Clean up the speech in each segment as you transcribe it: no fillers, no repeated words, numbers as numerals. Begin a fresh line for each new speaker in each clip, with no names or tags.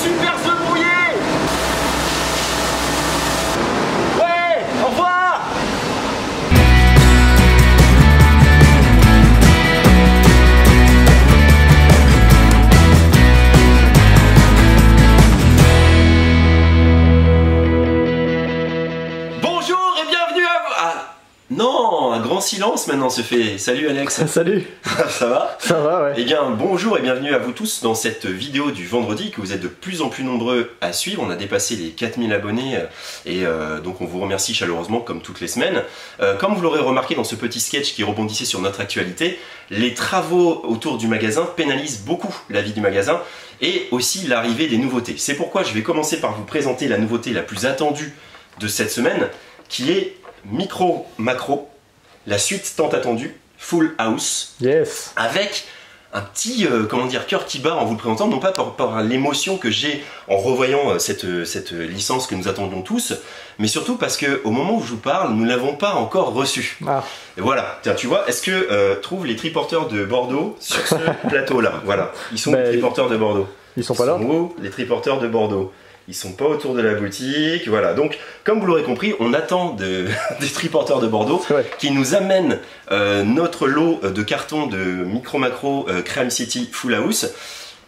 super œufs brouillés. Ouais, au revoir. Bonjour et bienvenue à vous. Ah, non, un grand silence maintenant se fait. Salut Alex.
Salut.
Ça va?
Ça va, ouais.
Eh bien, bonjour et bienvenue à vous tous dans cette vidéo du vendredi que vous êtes de plus en plus nombreux à suivre. On a dépassé les 4000 abonnés et donc on vous remercie chaleureusement comme toutes les semaines. Comme vous l'aurez remarqué dans ce petit sketch qui rebondissait sur notre actualité, les travaux autour du magasin pénalisent beaucoup la vie du magasin et aussi l'arrivée des nouveautés. C'est pourquoi je vais commencer par vous présenter la nouveauté la plus attendue de cette semaine qui est Micro Macro, la suite tant attendue, Full House.
Yes.
Avec un petit comment dire, cœur qui bat en vous le présentant, non pas par l'émotion que j'ai en revoyant cette licence que nous attendions tous, mais surtout parce qu'au moment où je vous parle, nous ne l'avons pas encore reçue.
Ah.
Et voilà, tiens, tu vois, est-ce que trouve les triporteurs de Bordeaux sur ce plateau-là? Voilà, ils sont les triporteurs de Bordeaux.
Ils sont pas là?
Où les triporteurs de Bordeaux? Ils sont pas autour de la boutique, voilà. Donc, comme vous l'aurez compris, on attend des triporteurs de Bordeaux qui nous amènent notre lot de cartons de Micro Macro Crème City Full House.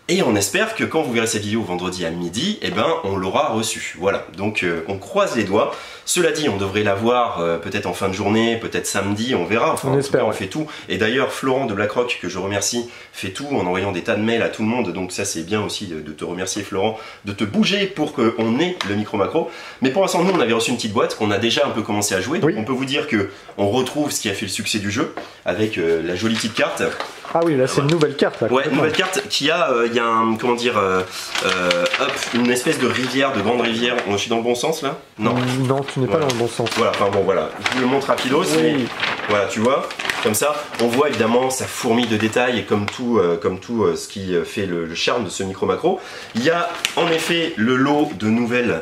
Et on espère que quand vous verrez cette vidéo vendredi à midi, eh ben, on l'aura reçu. Voilà, donc on croise les doigts. Cela dit, on devrait la voir peut-être en fin de journée, peut-être samedi, on verra. Enfin,
on espère,
on fait tout. Et d'ailleurs, Florent de BlackRock, que je remercie, fait tout en envoyant des tas de mails à tout le monde. Donc ça, c'est bien aussi de te remercier, Florent, de te bouger pour qu'on ait le Micro Macro. Mais pour l'instant, nous, on avait reçu une petite boîte qu'on a déjà un peu commencé à jouer. Donc on peut vous dire qu'on retrouve ce qui a fait le succès du jeu avec la jolie petite carte.
Ah oui, là c'est une nouvelle carte. Là,
ouais, une nouvelle carte qui a, il y a un, comment dire, une espèce de rivière, de grande rivière. Je suis dans le bon sens là? Non.
Non, tu n'es pas dans le bon sens.
Voilà, enfin bon, voilà. Je vous le montre rapidos, mais voilà, tu vois, comme ça, on voit évidemment sa fourmille de détails, comme tout ce qui fait le charme de ce Micro Macro. Il y a en effet le lot de nouvelles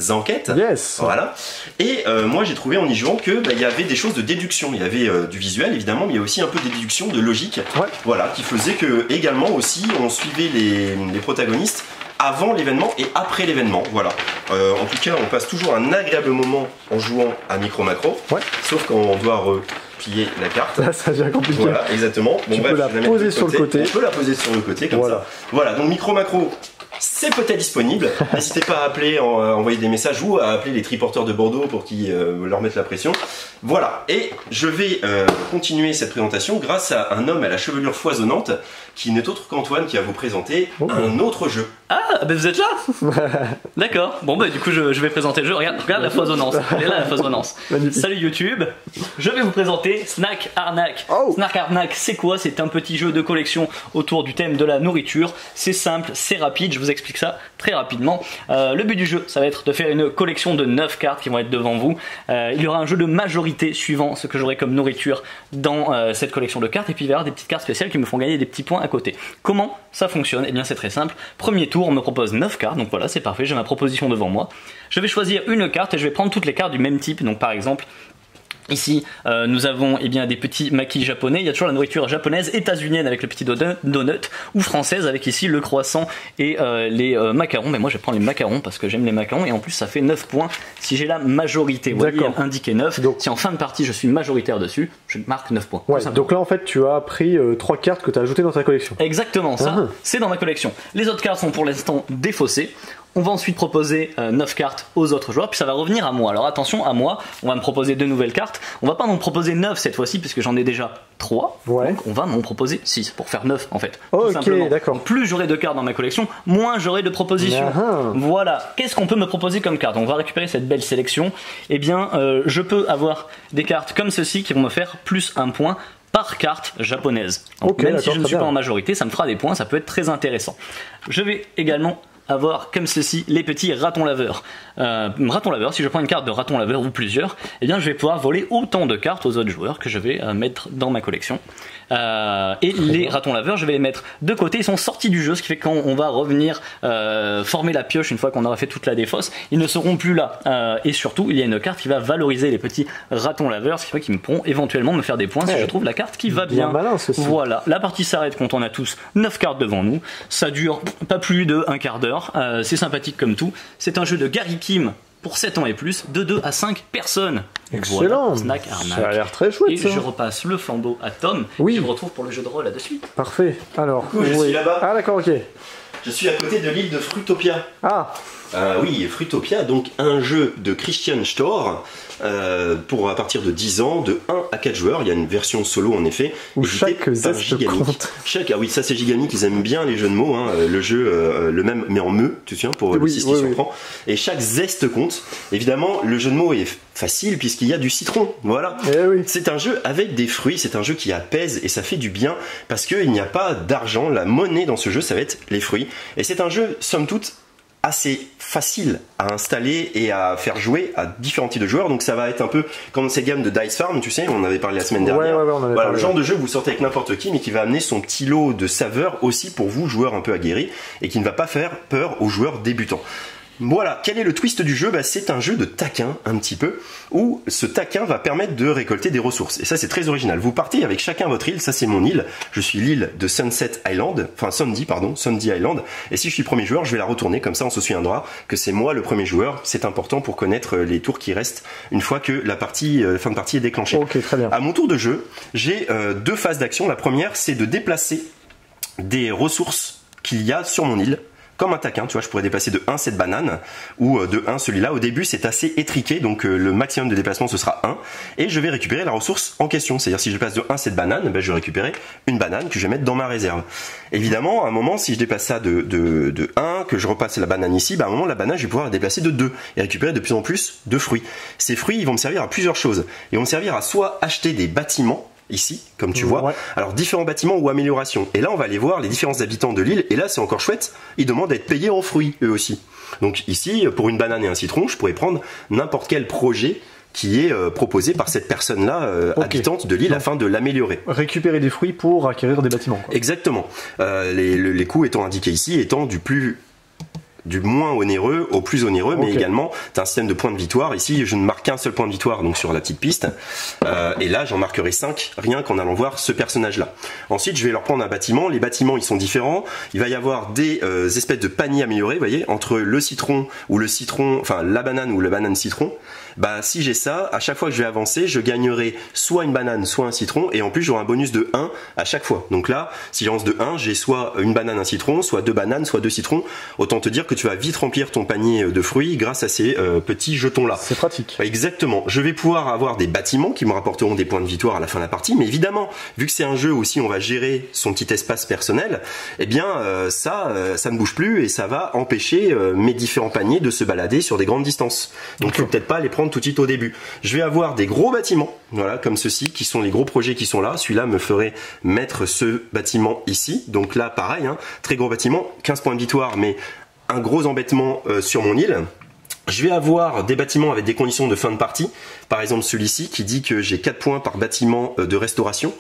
enquêtes.
Yes.
Voilà. Et moi j'ai trouvé en y jouant que il y avait des choses de déduction. Il y avait du visuel évidemment, mais il y a aussi un peu de déduction, de logique. Voilà, qui faisait que également aussi on suivait les protagonistes avant l'événement et après l'événement. Voilà. En tout cas, on passe toujours un agréable moment en jouant à Micro Macro. Sauf quand on doit replier la carte.
Là, ça devient compliqué.
Voilà, exactement. Bon,
tu
bref,
peux la poser sur le côté.
On peut la poser sur le côté comme ça. Voilà, donc Micro Macro, c'est peut-être disponible. N'hésitez pas à appeler, à envoyer des messages ou à appeler les triporteurs de Bordeaux pour qu'ils leur mettent la pression. Voilà, et je vais continuer cette présentation grâce à un homme à la chevelure foisonnante qui n'est autre qu'Antoine qui va vous présenter un autre jeu.
Ah, ben vous êtes là. D'accord, bon bah du coup je vais présenter le jeu. Regarde la foisonnance, elle est là la foisonnance. Salut YouTube, je vais vous présenter Snack Arnaque. Snack Arnaque, c'est quoi? C'est un petit jeu de collection autour du thème de la nourriture. C'est simple, c'est rapide, je vous explique ça très rapidement. Le but du jeu, ça va être de faire une collection de 9 cartes qui vont être devant vous. Il y aura un jeu de majorité suivant ce que j'aurai comme nourriture dans cette collection de cartes. Et puis il va y avoir des petites cartes spéciales qui me font gagner des petits points à côté. Comment ça fonctionne? Eh bien c'est très simple. Premier tour, on me propose 9 cartes, donc voilà, c'est parfait, j'ai ma proposition devant moi. Je vais choisir une carte et je vais prendre toutes les cartes du même type. Donc par exemple, ici, nous avons des petits maquis japonais. Il y a toujours la nourriture japonaise, états-unienne avec le petit donut, ou française avec ici le croissant et les macarons. Mais moi je vais prendre les macarons parce que j'aime les macarons et en plus ça fait 9 points si j'ai la majorité. Vous voyez, indiqué 9. Donc, si en fin de partie je suis majoritaire dessus, je marque 9 points.
Ouais, donc là en fait tu as pris 3 cartes que tu as ajoutées dans ta collection.
Exactement, ça c'est dans ma collection. Les autres cartes sont pour l'instant défaussées. On va ensuite proposer 9 cartes aux autres joueurs, puis ça va revenir à moi. Alors attention, à moi, on va me proposer 2 nouvelles cartes. On va pas m'en proposer 9 cette fois-ci, puisque j'en ai déjà 3. Donc on va m'en proposer 6, pour faire 9 en fait. Tout simplement. Donc plus j'aurai de cartes dans ma collection, moins j'aurai de propositions. Voilà. Qu'est-ce qu'on peut me proposer comme carte? On va récupérer cette belle sélection. Eh bien, je peux avoir des cartes comme ceci qui vont me faire plus 1 point par carte japonaise. Donc, même si je ne suis pas en majorité, ça me fera des points, ça peut être très intéressant. Je vais également avoir comme ceci les petits ratons laveurs. Raton laveur, si je prends une carte de raton laveur ou plusieurs, eh bien je vais pouvoir voler autant de cartes aux autres joueurs que je vais mettre dans ma collection. Et les ratons laveurs, je vais les mettre de côté, ils sont sortis du jeu, ce qui fait que quand on va revenir former la pioche une fois qu'on aura fait toute la défausse, ils ne seront plus là. Et surtout, il y a une carte qui va valoriser les petits ratons laveurs, ce qui fait qu'ils pourront éventuellement me faire des points si je trouve la carte qui va bien. Voilà, la partie s'arrête quand on a tous 9 cartes devant nous. Ça dure pas plus de un quart d'heure. Alors, c'est sympathique comme tout. C'est un jeu de Gary Kim pour 7 ans et plus, de 2 à 5 personnes.
Excellent.
Voilà, snack arnaque.
Ça a l'air très chouette.
Et
ça.
je repasse le flambeau à Tom.
Oui.
Je me retrouve pour le jeu de rôle là-dessus.
Parfait. Alors,
Du coup, je suis là-bas.
Ah d'accord, ok.
Je suis à côté de l'île de Fruitopia.
Ah,
Oui, Fruitopia, donc un jeu de Christian Storr pour à partir de 10 ans, de 1 à 4 joueurs. Il y a une version solo en effet.
où
éditée
chaque
par
zeste
Gigamic.
compte.
Ah oui, ça c'est Gigamic, ils aiment bien les jeux de mots, hein. Le jeu, le même, mais en me, tu te souviens, pour le
Oui,
6
oui,
qui
oui.
surprend. Et chaque zeste compte. Évidemment, le jeu de mots est facile puisqu'il y a du citron. Voilà.
Eh oui.
C'est un jeu avec des fruits, c'est un jeu qui apaise et ça fait du bien parce qu'il n'y a pas d'argent. La monnaie dans ce jeu, ça va être les fruits. Et c'est un jeu, somme toute, assez facile à installer et à faire jouer à différents types de joueurs. Donc ça va être un peu comme ces gammes de Dice Farm, tu sais, on avait parlé la semaine dernière.
Ouais, on avait
Voilà,
parlé.
le genre de jeu que vous sortez avec n'importe qui, mais qui va amener son petit lot de saveurs aussi pour vous, joueurs un peu aguerris, et qui ne va pas faire peur aux joueurs débutants. Voilà, quel est le twist du jeu? C'est un jeu de taquin, un petit peu, où ce taquin va permettre de récolter des ressources. Et ça, c'est très original. Vous partez avec chacun votre île, ça c'est mon île. Je suis l'île de Sunset Island, enfin Sundy Island. Et si je suis premier joueur, je vais la retourner, comme ça on se souviendra que c'est moi le premier joueur. C'est important pour connaître les tours qui restent une fois que la fin de partie est déclenchée.
Ok, très bien.
À mon tour de jeu, j'ai 2 phases d'action. La première, c'est de déplacer des ressources qu'il y a sur mon île. Comme un taquin, tu vois, je pourrais déplacer de 1 cette banane ou de 1 celui-là. Au début, c'est assez étriqué, donc le maximum de déplacement, ce sera 1. Et je vais récupérer la ressource en question. C'est-à-dire, si je passe de 1 cette banane, je vais récupérer une banane que je vais mettre dans ma réserve. Évidemment, à un moment, si je déplace ça de 1, que je repasse la banane ici, à un moment, la banane, je vais pouvoir la déplacer de 2 et récupérer de plus en plus de fruits. Ces fruits, ils vont me servir à plusieurs choses. Ils vont me servir à soit acheter des bâtiments, ici, comme tu vois.
Ouais.
Alors, différents bâtiments ou améliorations. Et là, on va aller voir les différents habitants de l'île. Et là, c'est encore chouette. Ils demandent à être payés en fruits, eux aussi. Donc ici, pour une banane et un citron, je pourrais prendre n'importe quel projet qui est proposé par cette personne-là,
Ok.
habitante de l'île, afin de l'améliorer.
Récupérer des fruits pour acquérir des bâtiments, quoi.
Exactement. Les coûts étant indiqués ici, étant du moins onéreux au plus onéreux, mais
Ok.
également tu as un système de points de victoire. Ici, je ne marque qu'un seul point de victoire, donc sur la petite piste. Et là, j'en marquerai 5 rien qu'en allant voir ce personnage-là. Ensuite, je vais leur prendre un bâtiment. Les bâtiments, ils sont différents. Il va y avoir des espèces de paniers améliorés, vous voyez, entre le citron ou le citron, enfin la banane ou le banane citron. Si j'ai ça, à chaque fois que je vais avancer, je gagnerai soit une banane, soit un citron, et en plus j'aurai un bonus de 1 à chaque fois. Donc là, si j'avance de 1, j'ai soit une banane, un citron, soit 2 bananes, soit 2 citrons. Autant te dire que tu vas vite remplir ton panier de fruits grâce à ces petits jetons-là.
C'est pratique.
Exactement. Je vais pouvoir avoir des bâtiments qui me rapporteront des points de victoire à la fin de la partie, mais évidemment, vu que c'est un jeu où si on va gérer son petit espace personnel, eh bien ça ne bouge plus et ça va empêcher mes différents paniers de se balader sur des grandes distances. Donc il faut peut-être pas les prendre tout de suite au début. Je vais avoir des gros bâtiments, voilà, comme ceci, qui sont les gros projets qui sont là. Celui-là me ferait mettre ce bâtiment ici. Donc là, pareil, hein, très gros bâtiment, 15 points de victoire, mais un gros embêtement sur mon île. Je vais avoir des bâtiments avec des conditions de fin de partie. Par exemple, celui-ci qui dit que j'ai 4 points par bâtiment de restauration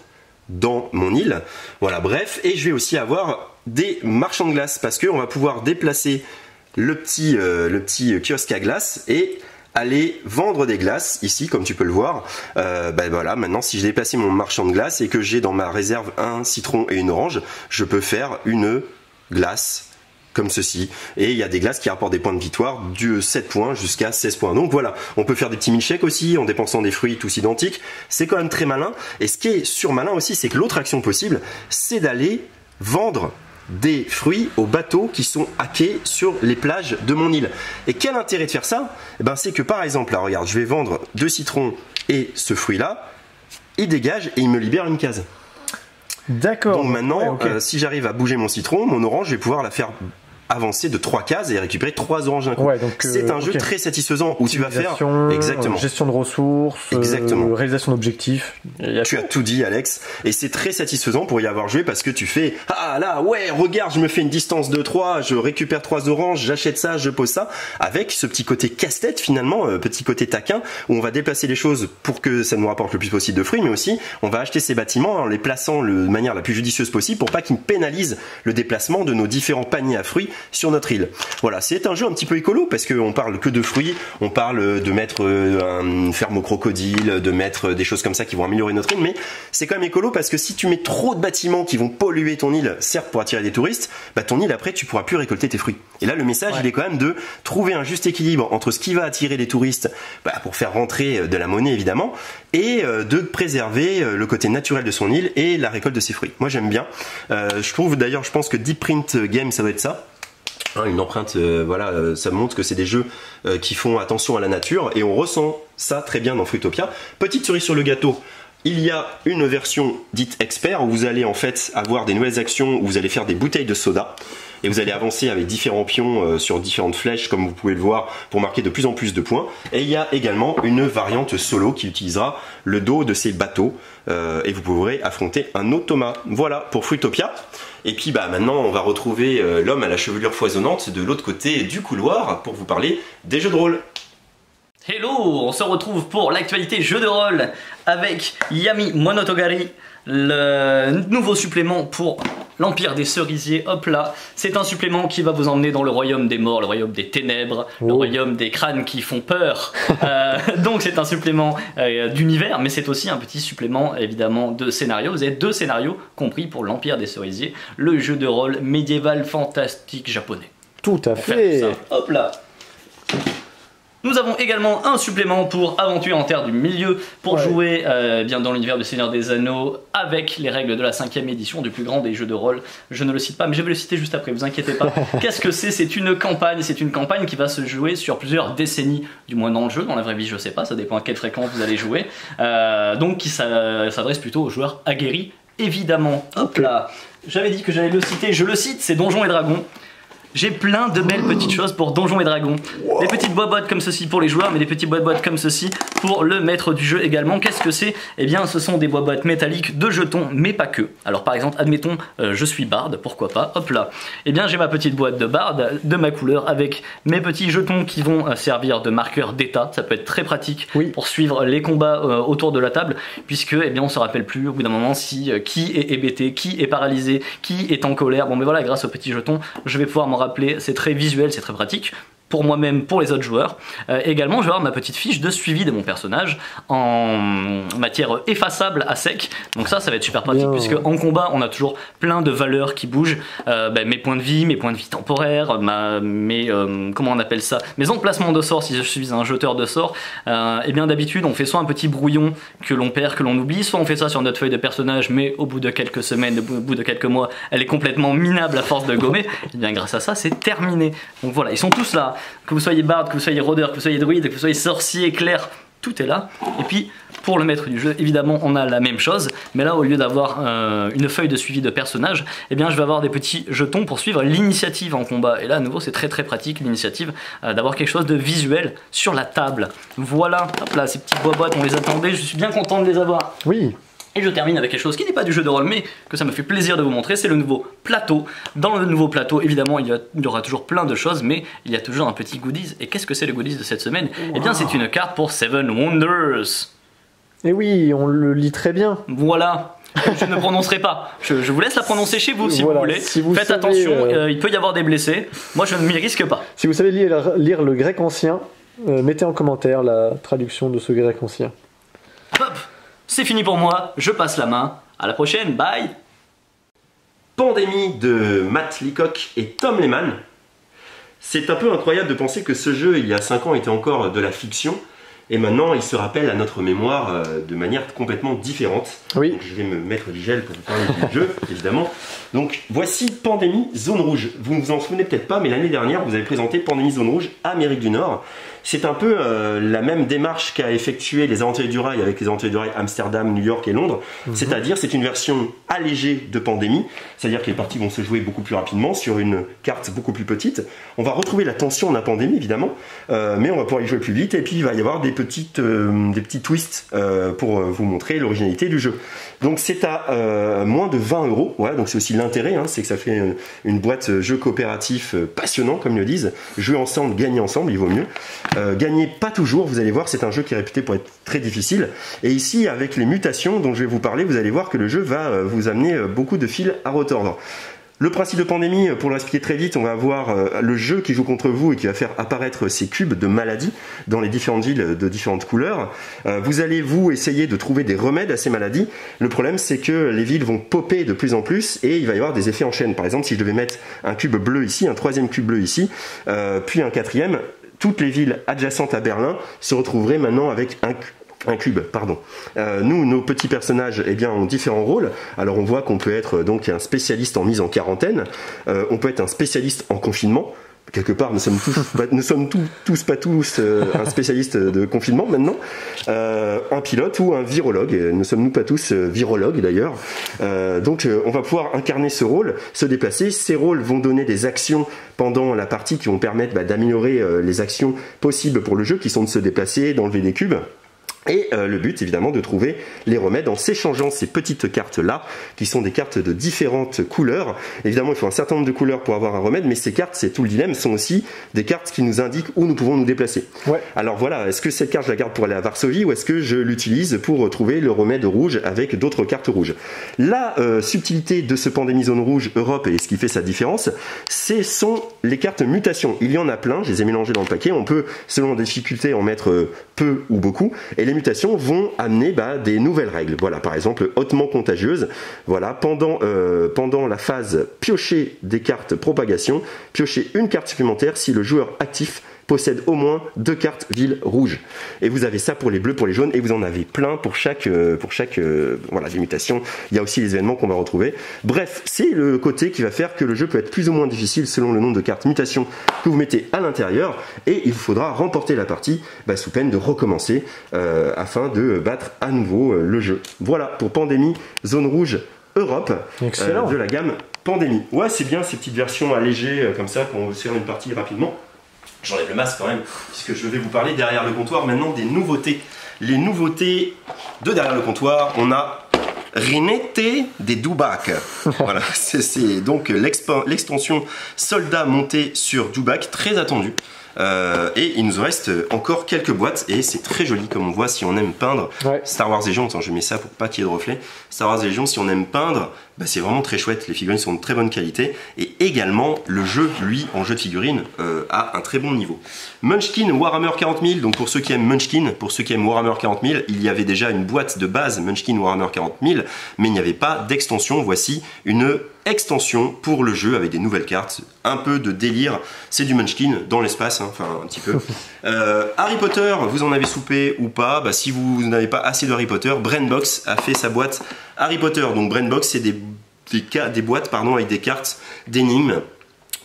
dans mon île. Voilà, bref. Et je vais aussi avoir des marchands de glace parce qu'on va pouvoir déplacer le petit kiosque à glace et aller vendre des glaces ici, comme tu peux le voir. Voilà, maintenant si j'ai déplacé mon marchand de glace et que j'ai dans ma réserve un citron et une orange, je peux faire une glace comme ceci, et il y a des glaces qui rapportent des points de victoire de 7 points jusqu'à 16 points. Donc voilà, on peut faire des petits milkshakes aussi en dépensant des fruits tous identiques. C'est quand même très malin, et ce qui est surmalin aussi, c'est que l'autre action possible, c'est d'aller vendre des fruits aux bateaux qui sont hackés sur les plages de mon île. Et quel intérêt de faire ça? C'est que par exemple, là regarde, je vais vendre 2 citrons et ce fruit là, il dégage et il me libère une case.
D'accord.
Donc maintenant,
Ouais, ok.
si j'arrive à bouger mon citron, mon orange, je vais pouvoir la faire avancer de 3 cases et récupérer 3 oranges d'un coup.
Ouais, donc,
c'est un jeu
ok.
très satisfaisant où tu vas faire
Optimisation,
exactement.
gestion de ressources,
Exactement.
réalisation d'objectifs.
Tu as tout dit, Alex, et c'est très satisfaisant pour y avoir joué parce que tu fais ah là ouais, regarde, je me fais une distance de 3, je récupère 3 oranges, j'achète ça, je pose ça, avec ce petit côté casse-tête finalement, petit côté taquin où on va déplacer les choses pour que ça nous rapporte le plus possible de fruits, mais aussi on va acheter ces bâtiments en les plaçant de manière la plus judicieuse possible pour pas qu'ils pénalisent le déplacement de nos différents paniers à fruits sur notre île. Voilà, c'est un jeu un petit peu écolo parce qu'on parle que de fruits, on parle de mettre une ferme au crocodile, de mettre des choses comme ça qui vont améliorer notre île, mais c'est quand même écolo parce que si tu mets trop de bâtiments qui vont polluer ton île, certes pour attirer des touristes, bah ton île après tu pourras plus récolter tes fruits. Et là le message il est quand même de trouver un juste équilibre entre ce qui va attirer les touristes pour faire rentrer de la monnaie évidemment, et de préserver le côté naturel de son île et la récolte de ses fruits. Moi j'aime bien. Je trouve d'ailleurs, je pense que Deep Print Game ça doit être ça. Une empreinte, voilà, ça montre que c'est des jeux qui font attention à la nature et on ressent ça très bien dans Fruitopia. Petite cerise sur le gâteau, il y a une version dite expert où vous allez en fait avoir des nouvelles actions où vous allez faire des bouteilles de soda et vous allez avancer avec différents pions sur différentes flèches comme vous pouvez le voir pour marquer de plus en plus de points. Et il y a également une variante solo qui utilisera le dos de ces bateaux et vous pourrez affronter un automa. Voilà pour Fruitopia. Et puis maintenant on va retrouver l'homme à la chevelure foisonnante de l'autre côté du couloir pour vous parler des jeux de rôle.
Hello, on se retrouve pour l'actualité jeu de rôle avec Yami Monotogari, le nouveau supplément pour l'Empire des Cerisiers. Hop là, c'est un supplément qui va vous emmener dans le royaume des morts, le royaume des ténèbres, le royaume des crânes qui font peur. Donc c'est un supplément d'univers, mais c'est aussi un petit supplément évidemment de scénario. Vous avez 2 scénarios compris pour l'Empire des Cerisiers, le jeu de rôle médiéval fantastique japonais.
Tout à fait.
Hop là. Nous avons également un supplément pour Aventure en Terre du Milieu, pour jouer bien dans l'univers du Seigneur des Anneaux avec les règles de la 5e édition du plus grand des jeux de rôle. Je ne le cite pas, mais je vais le citer juste après, vous inquiétez pas. Qu'est-ce que c'est? C'est une campagne qui va se jouer sur plusieurs décennies, du moins dans le jeu. Dans la vraie vie, je sais pas, ça dépend à quelle fréquence vous allez jouer. Donc qui s'adresse plutôt aux joueurs aguerris, évidemment. Hop là, j'avais dit que j'allais le citer, je le cite, c'est Donjons et Dragons. J'ai plein de belles petites choses pour Donjons et Dragons. Des petites boîtes comme ceci pour les joueurs, mais des petites boîtes comme ceci pour le maître du jeu également. Qu'est-ce que c'est? Eh bien, ce sont des boîtes métalliques de jetons, mais pas que. Alors, par exemple, admettons, je suis barde, pourquoi pas, hop là. Eh bien, j'ai ma petite boîte de barde, de ma couleur, avec mes petits jetons qui vont servir de marqueur d'état. Ça peut être très pratique pour suivre les combats autour de la table, puisque, eh bien, on se rappelle plus au bout d'un moment si qui est hébété, qui est paralysé, qui est en colère. Bon, mais voilà, grâce aux petits jetons, je vais pouvoir m'en rappeler, c'est très visuel, c'est très pratique pour moi-même, pour les autres joueurs. Également, je vais avoir ma petite fiche de suivi de mon personnage en matière effaçable à sec. Donc ça va être super pratique puisque en combat, on a toujours plein de valeurs qui bougent. Mes points de vie temporaires, comment on appelle ça, mes emplacements de sorts si je suis un jeteur de sorts. Et bien d'habitude, on fait soit un petit brouillon que l'on perd, que l'on oublie, soit on fait ça sur notre feuille de personnage, mais au bout de quelques semaines, au bout de quelques mois, elle est complètement minable à force de gommer. Et bien grâce à ça, c'est terminé. Donc voilà, ils sont tous là. Que vous soyez barde, que vous soyez rôdeur, que vous soyez druide, que vous soyez sorcier, clerc, tout est là. Et puis pour le maître du jeu, évidemment on a la même chose, mais là au lieu d'avoir une feuille de suivi de personnage, eh bien je vais avoir des petits jetons pour suivre l'initiative en combat. Et là à nouveau c'est très pratique l'initiative, d'avoir quelque chose de visuel sur la table. Voilà, hop là, ces petites boîtes on les attendait, je suis bien content de les avoir.
Oui.
Et je termine avec quelque chose qui n'est pas du jeu de rôle, mais que ça me fait plaisir de vous montrer, c'est le nouveau plateau. Dans le nouveau plateau, évidemment, il y aura toujours plein de choses, mais il y a toujours un petit goodies. Et qu'est-ce que c'est le goodies de cette semaine? Eh bien, c'est une carte pour Seven Wonders.
Et oui, on le lit très bien.
Voilà. Je ne prononcerai pas. Je vous laisse la prononcer chez vous si vous voulez. Si vous Faites attention, il peut y avoir des blessés. Moi, je ne m'y risque pas.
Si vous savez lire le grec ancien, mettez en commentaire la traduction de ce grec ancien.
Hop. C'est fini pour moi, je passe la main. À la prochaine, bye.
Pandémie de Matt Leacock et Tom Lehman. C'est un peu incroyable de penser que ce jeu, il y a 5 ans, était encore de la fiction. Et maintenant, il se rappelle à notre mémoire de manière complètement différente.
Oui.
Donc, je vais me mettre du gel pour vous parler du jeu, évidemment. Donc, voici Pandémie Zone Rouge. Vous ne vous en souvenez peut-être pas, mais l'année dernière, vous avez présenté Pandémie Zone Rouge Amérique du Nord. C'est un peu la même démarche qu'a effectué les Aventuriers du Rail avec les Aventuriers du Rail Amsterdam, New York et Londres. C'est-à-dire, c'est une version allégée de Pandémie. C'est-à-dire que les parties vont se jouer beaucoup plus rapidement sur une carte beaucoup plus petite. On va retrouver la tension de la Pandémie, évidemment, mais on va pouvoir y jouer plus vite. Et puis, il va y avoir des petits twists pour vous montrer l'originalité du jeu. Donc, c'est à moins de 20 €. Voilà, donc c'est aussi l'intérêt, hein, c'est que ça fait une boîte jeu coopératif passionnant, comme ils le disent. Jouer ensemble, gagner ensemble, il vaut mieux. Gagnez pas toujours, vous allez voir, c'est un jeu qui est réputé pour être très difficile. Et ici, avec les mutations dont je vais vous parler, vous allez voir que le jeu va vous amener beaucoup de fils à retordre. Le principe de Pandémie, pour le expliquer très vite, on va avoir le jeu qui joue contre vous et qui va faire apparaître ces cubes de maladies dans les différentes villes de différentes couleurs. Vous allez, vous, essayer de trouver des remèdes à ces maladies. Le problème, c'est que les villes vont popper de plus en plus et il va y avoir des effets en chaîne. Par exemple, si je devais mettre un cube bleu ici, un troisième cube bleu ici, puis un quatrième, toutes les villes adjacentes à Berlin se retrouveraient maintenant avec un cube, pardon. Nous, nos petits personnages, eh bien, ont différents rôles. Alors, on voit qu'on peut être donc un spécialiste en mise en quarantaine. On peut être un spécialiste en confinement. Quelque part, nous sommes tous pas tous un spécialiste de confinement maintenant. Un pilote ou un virologue. Ne sommes-nous pas tous virologues d'ailleurs. Donc, on va pouvoir incarner ce rôle, se déplacer. Ces rôles vont donner des actions pendant la partie qui vont permettre d'améliorer les actions possibles pour le jeu, qui sont de se déplacer, d'enlever des cubes. Et le but, évidemment, de trouver les remèdes en s'échangeant ces petites cartes-là, qui sont des cartes de différentes couleurs. Évidemment, il faut un certain nombre de couleurs pour avoir un remède, mais ces cartes, c'est tout le dilemme, sont aussi des cartes qui nous indiquent où nous pouvons nous déplacer. Ouais. Alors voilà, est-ce que cette carte, je la garde pour aller à Varsovie, ou est-ce que je l'utilise pour trouver le remède rouge avec d'autres cartes rouges? La subtilité de ce Pandémie Zone Rouge Europe, et ce qui fait sa différence, ce sont les cartes mutations. Il y en a plein, je les ai mélangées dans le paquet. On peut, selon la difficulté, en mettre peu ou beaucoup. Et les mutations vont amener des nouvelles règles. Voilà, par exemple, hautement contagieuse. Voilà, pendant la phase piocher des cartes propagation, piocher une carte supplémentaire si le joueur actif possède au moins 2 cartes villes rouges. Et vous avez ça pour les bleus, pour les jaunes, et vous en avez plein pour chaque voilà, des mutations. Il y a aussi les événements qu'on va retrouver. Bref, c'est le côté qui va faire que le jeu peut être plus ou moins difficile selon le nombre de cartes mutations que vous mettez à l'intérieur, et il vous faudra remporter la partie sous peine de recommencer afin de battre à nouveau le jeu. Voilà pour Pandémie Zone Rouge Europe de la gamme Pandémie. Ouais, c'est bien ces petites versions allégées comme ça pour faire une partie rapidement. J'enlève le masque quand même, puisque je vais vous parler derrière le comptoir maintenant des nouveautés. Les nouveautés de derrière le comptoir, on a Rinette des Dubac. Voilà, c'est donc l'extension soldat montée sur Dubac, très attendue. Et il nous reste encore quelques boîtes et c'est très joli comme on voit si on aime peindre. Ouais. Star Wars Légion, attends, je mets ça pour pas qu'il y ait de reflet. Star Wars Légion, si on aime peindre, c'est vraiment très chouette, les figurines sont de très bonne qualité et également le jeu, lui, en jeu de figurines, a un très bon niveau. Munchkin Warhammer 40 000, donc pour ceux qui aiment Munchkin, pour ceux qui aiment Warhammer 40 000, il y avait déjà une boîte de base Munchkin Warhammer 40 000, mais il n'y avait pas d'extension. Voici une extension pour le jeu avec des nouvelles cartes, un peu de délire, c'est du Munchkin dans l'espace, hein, enfin un petit peu. Harry Potter, vous en avez soupé ou pas, si vous n'avez pas assez de Harry Potter, Brainbox a fait sa boîte Harry Potter. Donc Brainbox, c'est des boîtes avec des cartes d'énigmes,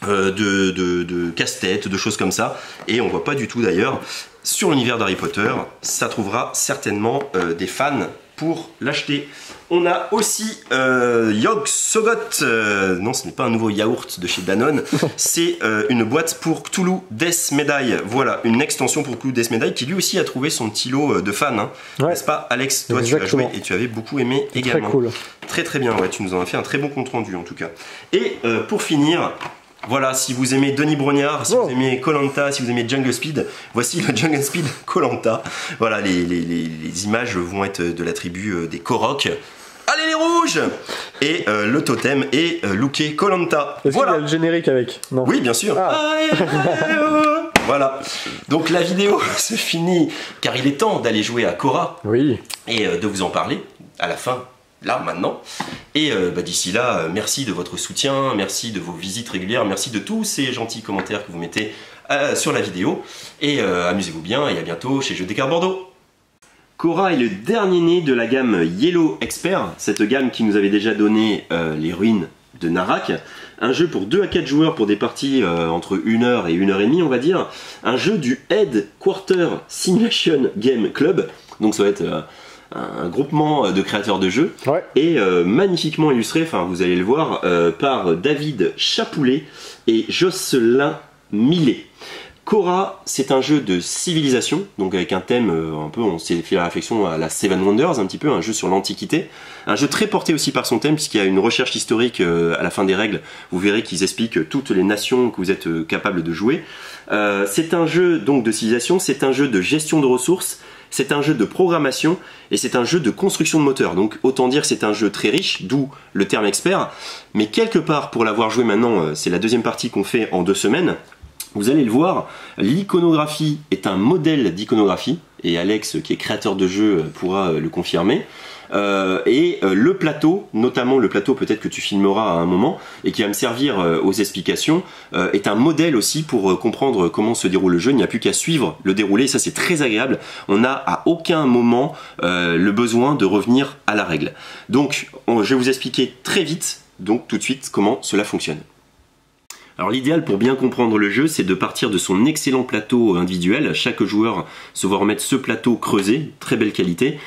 de casse-tête, de choses comme ça, et on voit pas du tout d'ailleurs sur l'univers d'Harry Potter. Ça trouvera certainement des fans pour l'acheter. On a aussi Yogg Sothoth, non ce n'est pas un nouveau yaourt de chez Danone, c'est une boîte pour Cthulhu Death Medaille. Voilà, une extension pour Cthulhu Death Medaille qui lui aussi a trouvé son petit lot de fans, hein. Ouais. N'est-ce pas Alex? Toi exactement. Tu as joué et tu avais beaucoup aimé également. Très cool. Très bien, ouais, tu nous en as fait un très bon compte rendu en tout cas. Et pour finir, voilà, si vous aimez Denis Brognard, si vous aimez Koh-Lanta, si vous aimez Jungle Speed, voici le Jungle Speed Koh-Lanta. Voilà, les images vont être de la tribu des Korok. Allez les rouges! Et le totem est looké Koh-Lanta.
Voilà. Il y a le générique avec? Non.
Oui, bien sûr. Ah. Voilà. Donc la vidéo se finit, car il est temps d'aller jouer à Khôra. Oui. Et de vous en parler à la fin. Là, maintenant. Et d'ici là, merci de votre soutien, merci de vos visites régulières, merci de tous ces gentils commentaires que vous mettez sur la vidéo. Et amusez-vous bien et à bientôt chez Jeux des Cartes Bordeaux. Khôra est le dernier né de la gamme Yellow Expert, cette gamme qui nous avait déjà donné les ruines de Narak. Un jeu pour 2 à 4 joueurs pour des parties entre 1h et 1h30 on va dire. Un jeu du Headquarter Simulation Game Club, donc ça va être un groupement de créateurs de jeux, ouais. Et magnifiquement illustré, enfin vous allez le voir, par David Chapoulet et Jocelyn Millet. Khôra, c'est un jeu de civilisation, donc avec un thème un peu, on s'est fait la réflexion à la Seven Wonders, un petit peu, un jeu sur l'Antiquité. Un jeu très porté aussi par son thème, puisqu'il y a une recherche historique à la fin des règles. Vous verrez qu'ils expliquent toutes les nations que vous êtes capables de jouer. C'est un jeu donc de civilisation, c'est un jeu de gestion de ressources, c'est un jeu de programmation et c'est un jeu de construction de moteur. Donc autant dire que c'est un jeu très riche, d'où le terme expert. Mais quelque part, pour l'avoir joué maintenant, c'est la deuxième partie qu'on fait en 2 semaines. Vous allez le voir, l'iconographie est un modèle d'iconographie, et Alex, qui est créateur de jeu, pourra le confirmer. Le plateau, notamment le plateau peut-être que tu filmeras à un moment, et qui va me servir aux explications, est un modèle aussi pour comprendre comment se déroule le jeu. Il n'y a plus qu'à suivre le déroulé, et ça c'est très agréable. On n'a à aucun moment le besoin de revenir à la règle. Donc, je vais vous expliquer très vite, donc tout de suite, comment cela fonctionne. Alors l'idéal pour bien comprendre le jeu, c'est de partir de son excellent plateau individuel. Chaque joueur se voit remettre ce plateau creusé, très belle qualité,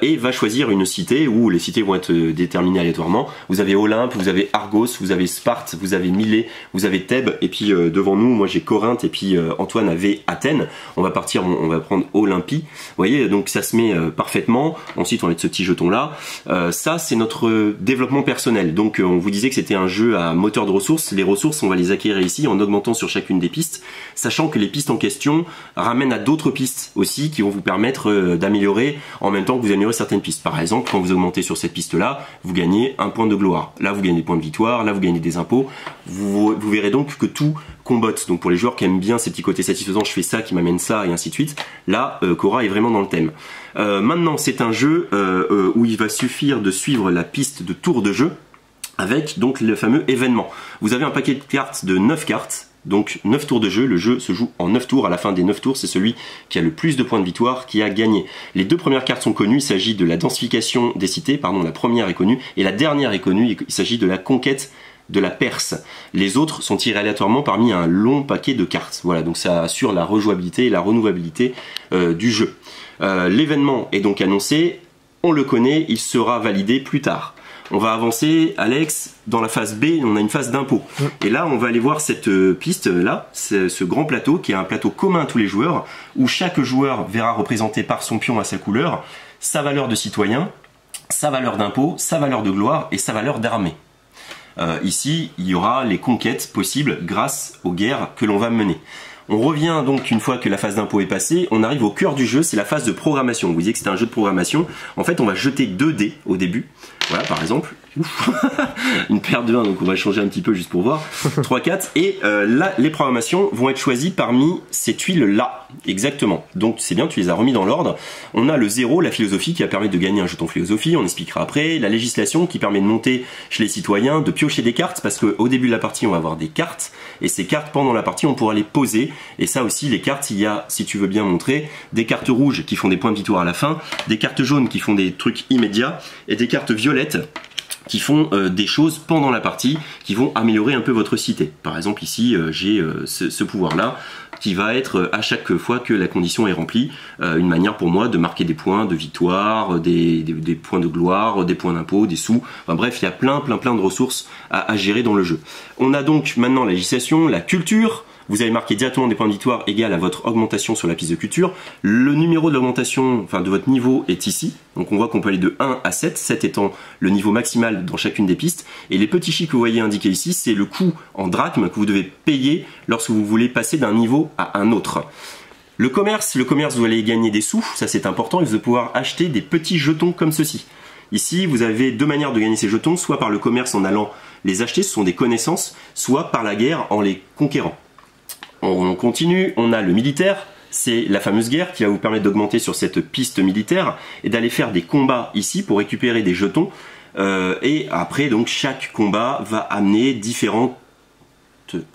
et va choisir une cité où les cités vont être déterminées aléatoirement. Vous avez Olympe, vous avez Argos, vous avez Sparte, vous avez Milet, vous avez Thèbes, et puis devant nous, moi j'ai Corinthe, et puis Antoine avait Athènes. On va partir, on va prendre Olympie. Vous voyez, donc ça se met parfaitement. Ensuite, on va mettre ce petit jeton là. Ça, c'est notre développement personnel. Donc on vous disait que c'était un jeu à moteur de ressources. Les ressources, on va les acquérir ici en augmentant sur chacune des pistes, sachant que les pistes en question ramènent à d'autres pistes aussi qui vont vous permettre d'améliorer en même temps que vous améliorez certaines pistes. Par exemple, quand vous augmentez sur cette piste-là, vous gagnez un point de gloire. Là, vous gagnez des points de victoire. Là, vous gagnez des impôts. Vous verrez donc que tout combotte. Donc pour les joueurs qui aiment bien ces petits côtés satisfaisants, je fais ça qui m'amène ça et ainsi de suite. Là, Cora est vraiment dans le thème. Maintenant, c'est un jeu où il va suffire de suivre la piste de tour de jeu avec donc le fameux événement. Vous avez un paquet de cartes de 9 cartes, donc 9 tours de jeu. Le jeu se joue en 9 tours. À la fin des 9 tours, c'est celui qui a le plus de points de victoire qui a gagné. Les 2 premières cartes sont connues. Il s'agit de la densification des cités, pardon, la première est connue, et la dernière est connue. Il s'agit de la conquête de la Perse. Les autres sont tirés aléatoirement parmi un long paquet de cartes. Voilà, donc ça assure la rejouabilité et la renouvelabilité du jeu. L'événement est donc annoncé, on le connaît, il sera validé plus tard. On va avancer, Alex, dans la phase B, on a une phase d'impôt. Et là, on va aller voir cette piste-là, ce grand plateau, qui est un plateau commun à tous les joueurs, où chaque joueur verra représenté par son pion à sa couleur, sa valeur de citoyen, sa valeur d'impôt, sa valeur de gloire et sa valeur d'armée. Ici, il y aura les conquêtes possibles grâce aux guerres que l'on va mener. On revient donc une fois que la phase d'impôt est passée, on arrive au cœur du jeu, c'est la phase de programmation. Vous disiez que c'était un jeu de programmation. En fait, on va jeter 2 dés au début. Voilà, par exemple. Ouf. Une paire de 1, donc on va changer un petit peu juste pour voir. 3, 4. Et là, les programmations vont être choisies parmi ces tuiles-là. Exactement. Donc c'est bien, tu les as remis dans l'ordre. On a le 0, la philosophie, qui va permettre de gagner un jeton philosophie, on expliquera après. La législation, qui permet de monter chez les citoyens, de piocher des cartes, parce qu'au début de la partie, on va avoir des cartes. Et ces cartes, pendant la partie, on pourra les poser. Et ça aussi, les cartes, il y a, si tu veux bien montrer, des cartes rouges qui font des points de victoire à la fin, des cartes jaunes qui font des trucs immédiats, et des cartes violettes qui font des choses pendant la partie qui vont améliorer un peu votre cité. Par exemple ici j'ai ce pouvoir là qui va être à chaque fois que la condition est remplie une manière pour moi de marquer des points de victoire, des points de gloire, des points d'impôt, des sous, enfin bref il y a plein de ressources à gérer dans le jeu. On a donc maintenant la législation, la culture. Vous allez marquer directement des points de victoire égales à votre augmentation sur la piste de culture. Le numéro de l'augmentation, enfin de votre niveau est ici. Donc on voit qu'on peut aller de 1 à 7, 7 étant le niveau maximal dans chacune des pistes. Et les petits chiffres que vous voyez indiqués ici, c'est le coût en drachmes que vous devez payer lorsque vous voulez passer d'un niveau à un autre. Le commerce, vous allez gagner des sous, ça c'est important, et vous allez pouvoir acheter des petits jetons comme ceci. Ici, vous avez 2 manières de gagner ces jetons, soit par le commerce en allant les acheter, ce sont des connaissances, soit par la guerre en les conquérant. On continue, on a le militaire, c'est la fameuse guerre qui va vous permettre d'augmenter sur cette piste militaire et d'aller faire des combats ici pour récupérer des jetons. Et après, donc, chaque combat va amener différentes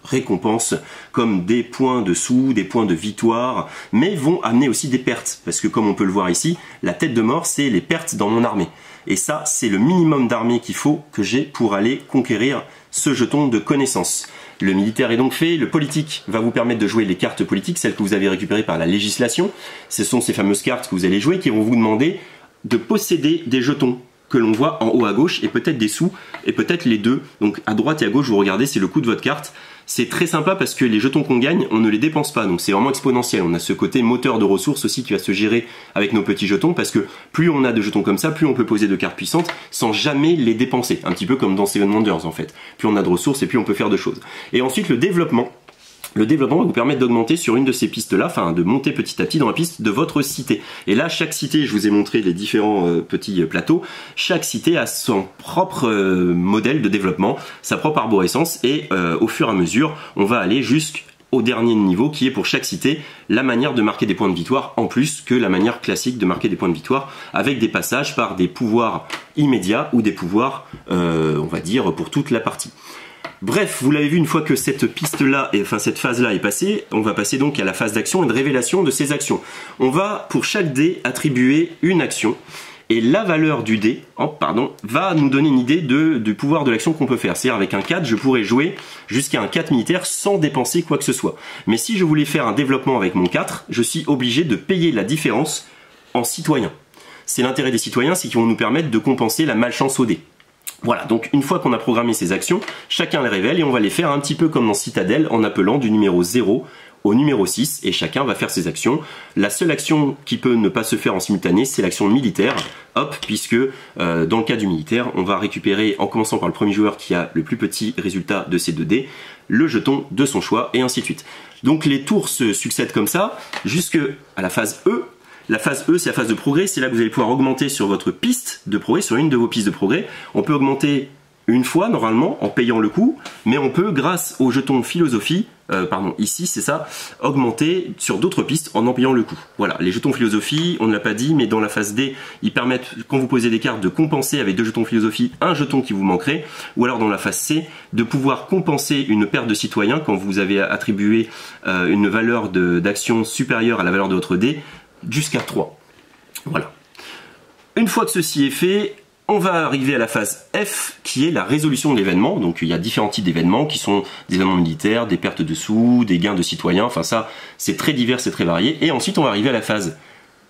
récompenses comme des points de sous, des points de victoire, mais vont amener aussi des pertes. Parce que comme on peut le voir ici, la tête de mort, c'est les pertes dans mon armée. Et ça, c'est le minimum d'armée qu'il faut que j'ai pour aller conquérir ce jeton de connaissance. Le militaire est donc fait, le politique va vous permettre de jouer les cartes politiques, celles que vous avez récupérées par la législation. Ce sont ces fameuses cartes que vous allez jouer qui vont vous demander de posséder des jetons que l'on voit en haut à gauche et peut-être des sous et peut-être les deux. Donc à droite et à gauche, vous regardez, c'est le coût de votre carte. C'est très sympa parce que les jetons qu'on gagne, on ne les dépense pas, donc c'est vraiment exponentiel. On a ce côté moteur de ressources aussi qui va se gérer avec nos petits jetons parce que plus on a de jetons comme ça, plus on peut poser de cartes puissantes sans jamais les dépenser. Un petit peu comme dans Seven Wonders en fait. Plus on a de ressources et plus on peut faire de choses. Et ensuite le développement. Le développement va vous permettre d'augmenter sur une de ces pistes-là, enfin de monter petit à petit dans la piste de votre cité. Et là, chaque cité, je vous ai montré les différents petits plateaux, chaque cité a son propre modèle de développement, sa propre arborescence, et au fur et à mesure, on va aller jusqu'au dernier niveau qui est pour chaque cité la manière de marquer des points de victoire en plus que la manière classique de marquer des points de victoire avec des passages par des pouvoirs immédiats ou des pouvoirs, on va dire, pour toute la partie. Bref, vous l'avez vu, une fois que cette piste-là, enfin cette phase-là est passée, on va passer donc à la phase d'action et de révélation de ces actions. On va, pour chaque dé, attribuer une action, et la valeur du dé, va nous donner une idée du pouvoir de l'action qu'on peut faire. C'est-à-dire, avec un 4, je pourrais jouer jusqu'à un 4 militaire sans dépenser quoi que ce soit. Mais si je voulais faire un développement avec mon 4, je suis obligé de payer la différence en citoyen. C'est l'intérêt des citoyens, c'est qu'ils vont nous permettre de compenser la malchance au dé. Voilà, donc une fois qu'on a programmé ces actions, chacun les révèle et on va les faire un petit peu comme dans Citadel en appelant du numéro 0 au numéro 6 et chacun va faire ses actions. La seule action qui peut ne pas se faire en simultané, c'est l'action militaire, hop, puisque dans le cas du militaire, on va récupérer, en commençant par le premier joueur qui a le plus petit résultat de ces 2 dés, le jeton de son choix et ainsi de suite. Donc les tours se succèdent comme ça jusqu'à la phase E. La phase E, c'est la phase de progrès, c'est là que vous allez pouvoir augmenter sur votre piste de progrès, sur une de vos pistes de progrès. On peut augmenter une fois, normalement, en payant le coup, mais on peut, grâce au jeton philosophie, ici, c'est ça, augmenter sur d'autres pistes en payant le coup. Voilà, les jetons philosophie, on ne l'a pas dit, mais dans la phase D, ils permettent, quand vous posez des cartes, de compenser avec 2 jetons philosophie un jeton qui vous manquerait, ou alors dans la phase C, de pouvoir compenser une perte de citoyen quand vous avez attribué une valeur d'action supérieure à la valeur de votre dé, jusqu'à 3. Voilà. Une fois que ceci est fait, on va arriver à la phase F qui est la résolution de l'événement. Donc il y a différents types d'événements qui sont des événements militaires, des pertes de sous, des gains de citoyens, enfin ça c'est très divers, c'est très varié. Et ensuite on va arriver à la phase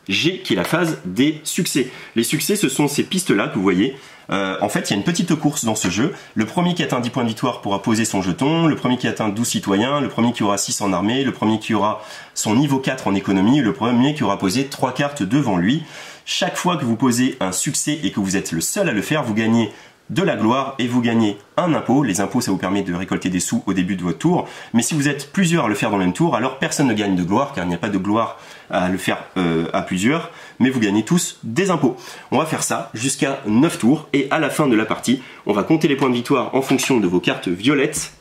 G qui est la phase des succès. Les succès, ce sont ces pistes-là que vous voyez. En fait, il y a une petite course dans ce jeu. Le premier qui atteint 10 points de victoire pourra poser son jeton, le premier qui atteint 12 citoyens, le premier qui aura 6 en armée, le premier qui aura son niveau 4 en économie, le premier qui aura posé 3 cartes devant lui. Chaque fois que vous posez un succès et que vous êtes le seul à le faire, vous gagnez de la gloire et vous gagnez un impôt. Les impôts, ça vous permet de récolter des sous au début de votre tour. Mais si vous êtes plusieurs à le faire dans le même tour, alors personne ne gagne de gloire, car il n'y a pas de gloire à le faire à plusieurs, mais vous gagnez tous des impôts. On va faire ça jusqu'à 9 tours, et à la fin de la partie, on va compter les points de victoire en fonction de vos cartes violettes,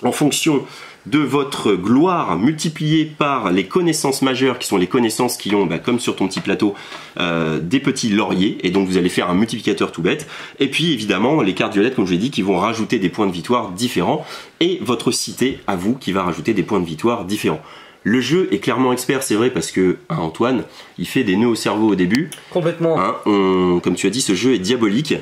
en fonction de votre gloire multipliée par les connaissances majeures, qui sont les connaissances qui ont, comme sur ton petit plateau, des petits lauriers, et donc vous allez faire un multiplicateur tout bête, et puis évidemment les cartes violettes, comme je l'ai dit, qui vont rajouter des points de victoire différents, et votre cité à vous qui va rajouter des points de victoire différents. Le jeu est clairement expert, c'est vrai, parce que Antoine, il fait des nœuds au cerveau au début.
Complètement.
Comme tu as dit, ce jeu est diabolique.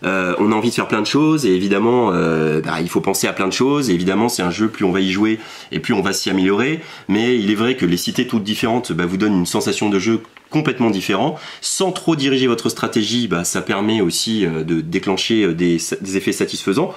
On a envie de faire plein de choses, et évidemment, il faut penser à plein de choses. Et évidemment, c'est un jeu, plus on va y jouer, et plus on va s'y améliorer. Mais il est vrai que les cités toutes différentes vous donnent une sensation de jeu complètement différent. Sans trop diriger votre stratégie, ça permet aussi de déclencher des effets satisfaisants.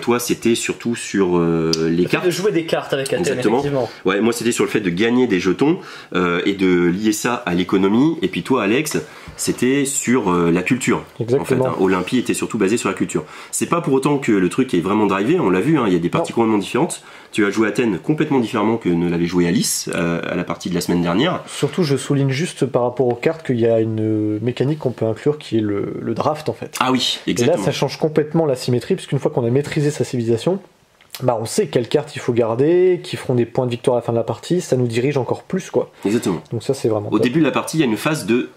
Toi, c'était surtout sur les cartes.
De jouer des cartes avec Athènes, effectivement.
Ouais, moi, c'était sur le fait de gagner des jetons et de lier ça à l'économie. Et puis toi, Alex, c'était sur la culture.
Exactement.
En fait, Olympie était surtout basé sur la culture. C'est pas pour autant que le truc est vraiment drivé. On l'a vu, il y a des parties complètement différentes. Tu as joué Athènes complètement différemment que ne l'avait joué Alice à la partie de la semaine dernière.
Surtout, je souligne juste par rapport aux cartes qu'il y a une mécanique qu'on peut inclure qui est le draft en fait.
Ah oui, exactement.
Et là, ça change complètement la symétrie, puisqu'une fois qu'on a maîtrisé sa civilisation, on sait quelles cartes il faut garder, qui feront des points de victoire à la fin de la partie, ça nous dirige encore plus, quoi.
Exactement.
Donc ça, c'est vraiment
Au
top.
début de la partie, il y a une phase de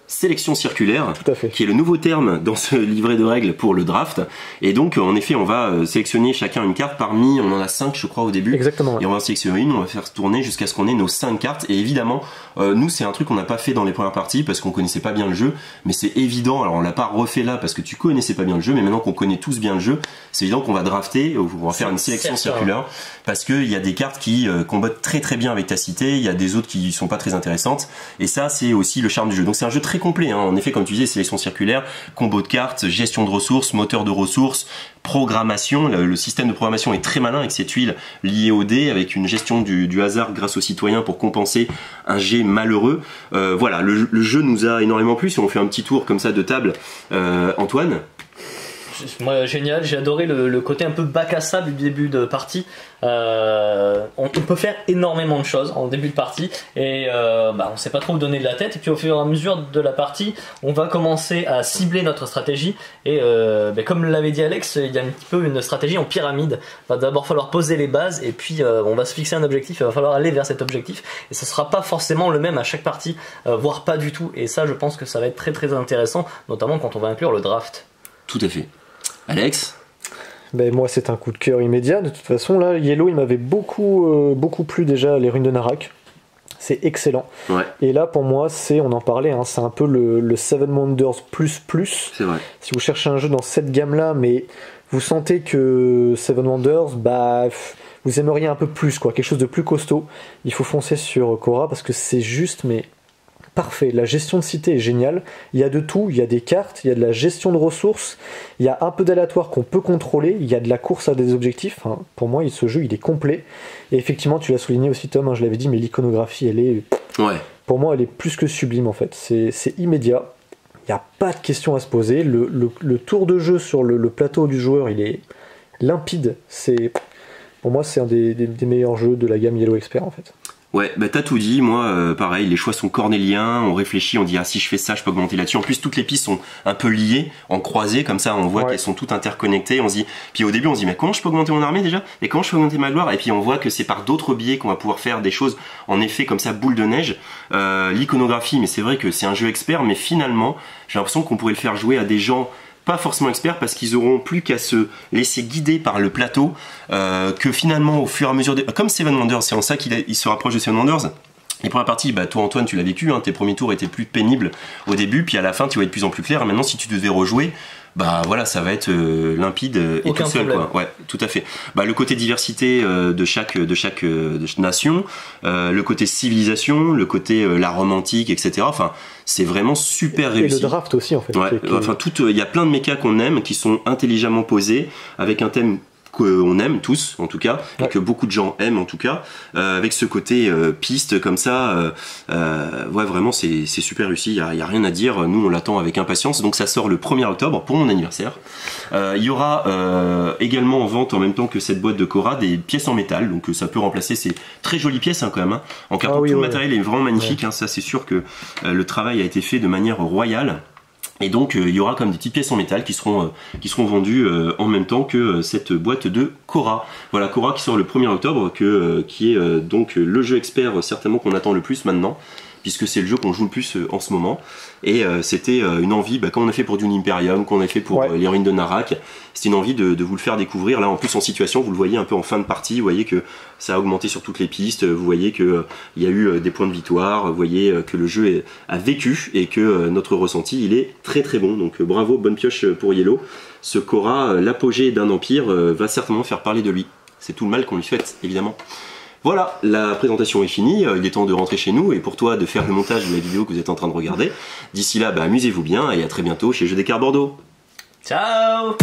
sélection circulaire,
Tout à fait.
qui est le nouveau terme dans ce livret de règles pour le draft. Et donc, en effet, on va sélectionner chacun une carte parmi, on en a 5 je crois au début.
Exactement. Ouais.
Et on va en sélectionner une, on va faire tourner jusqu'à ce qu'on ait nos 5 cartes. Et évidemment, nous c'est un truc qu'on n'a pas fait dans les premières parties parce qu'on connaissait pas bien le jeu. Mais c'est évident, alors on l'a pas refait là parce que tu connaissais pas bien le jeu, mais maintenant qu'on connaît tous bien le jeu, c'est évident qu'on va drafter, on va faire une sélection circulaire. Parce qu'il y a des cartes qui combattent très très bien avec ta cité, il y a des autres qui sont pas très intéressantes. Et ça, c'est aussi le charme du jeu. Donc c'est un jeu très complet, en effet, comme tu disais, sélection circulaire, combo de cartes, gestion de ressources, moteur de ressources, programmation. Le système de programmation est très malin avec ces tuiles liées au dé, avec une gestion du hasard grâce aux citoyens pour compenser un jet malheureux. Voilà, le jeu nous a énormément plu. Si on fait un petit tour comme ça de table, Antoine,
Moi, génial, j'ai adoré le côté un peu bac à sable du début de partie. On peut faire énormément de choses en début de partie et on sait pas trop où donner de la tête, et puis au fur et à mesure de la partie on va commencer à cibler notre stratégie et comme l'avait dit Alex, il y a un petit peu une stratégie en pyramide. Il va d'abord falloir poser les bases et puis on va se fixer un objectif, il va falloir aller vers cet objectif et ce sera pas forcément le même à chaque partie, voire pas du tout, et ça je pense que ça va être très très intéressant, notamment quand on va inclure le draft.
Tout à fait. Alex?
Ben, moi c'est un coup de cœur immédiat, de toute façon là Yellow il m'avait beaucoup plu déjà, les runes de Narak, c'est excellent.
Ouais.
Et là pour moi c'est, on en parlait, hein, c'est un peu le Seven Wonders plus.
C'est vrai.
Si vous cherchez un jeu dans cette gamme là, mais vous sentez que Seven Wonders, vous aimeriez un peu plus quoi, quelque chose de plus costaud, il faut foncer sur Khora parce que c'est juste mais parfait. La gestion de cité est géniale, il y a de tout, il y a des cartes, il y a de la gestion de ressources, il y a un peu d'aléatoire qu'on peut contrôler, il y a de la course à des objectifs, enfin, pour moi ce jeu il est complet, et effectivement tu l'as souligné aussi Tom, hein, je l'avais dit, mais l'iconographie elle est, pour moi elle est plus que sublime en fait, c'est immédiat, il n'y a pas de question à se poser, le tour de jeu sur le plateau du joueur il est limpide, pour moi c'est un des meilleurs jeux de la gamme Yellow Expert en fait.
Ouais, bah t'as tout dit, moi pareil, les choix sont cornéliens, on réfléchit, on dit ah si je fais ça je peux augmenter là-dessus, en plus toutes les pistes sont un peu liées, en croisée, comme ça on voit qu'elles sont toutes interconnectées, on se dit, puis au début on se dit mais comment je peux augmenter mon armée déjà, et comment je peux augmenter ma gloire, et puis on voit que c'est par d'autres biais qu'on va pouvoir faire des choses en effet comme ça boule de neige. L'iconographie, mais c'est vrai que c'est un jeu expert, mais finalement j'ai l'impression qu'on pourrait le faire jouer à des gens pas forcément experts parce qu'ils auront plus qu'à se laisser guider par le plateau, que finalement au fur et à mesure comme Seven Wonders, c'est en ça qu'il se rapproche de Seven Wonders. Les premières parties, toi Antoine tu l'as vécu, hein, tes premiers tours étaient plus pénibles au début, puis à la fin tu vas être de plus en plus clair, et maintenant si tu devais rejouer, voilà, ça va être limpide et
aucun
tout seul
problème.
quoi. Ouais, tout à fait. Le côté diversité de chaque nation, le côté civilisation, le côté la romantique, etc. Enfin, c'est vraiment super réussi.
Et le draft aussi en fait.
Ouais, enfin il y a plein de mechas qu'on aime, qui sont intelligemment posés, avec un thème qu'on aime tous en tout cas, et que beaucoup de gens aiment en tout cas, avec ce côté piste comme ça, vraiment c'est super réussi, il y a rien à dire, nous on l'attend avec impatience, donc ça sort le 1er octobre pour mon anniversaire. Il y aura également en vente en même temps que cette boîte de Khora des pièces en métal, donc ça peut remplacer ces très jolies pièces quand même, hein. En carton, tout le matériel est vraiment magnifique, hein, ça c'est sûr que le travail a été fait de manière royale. Et donc il y aura comme des petites pièces en métal qui seront vendues en même temps que cette boîte de Khora. Voilà, Khora qui sort le 1er octobre, qui est donc le jeu expert certainement qu'on attend le plus maintenant, puisque c'est le jeu qu'on joue le plus en ce moment. Et c'était une envie, comme on a fait pour Dune Imperium, qu'on a fait pour les ruines de Narak, c'était une envie de vous le faire découvrir. Là en plus en situation, vous le voyez un peu en fin de partie, vous voyez que ça a augmenté sur toutes les pistes, vous voyez qu'il y a eu des points de victoire, vous voyez que le jeu a vécu et que notre ressenti il est très très bon. Donc bravo, bonne pioche pour Yellow. Ce Khora, l'apogée d'un empire, va certainement faire parler de lui. C'est tout le mal qu'on lui souhaite évidemment. Voilà, la présentation est finie, il est temps de rentrer chez nous et pour toi de faire le montage de la vidéo que vous êtes en train de regarder. D'ici là, amusez-vous bien et à très bientôt chez Jeux des Cartes Bordeaux.
Ciao.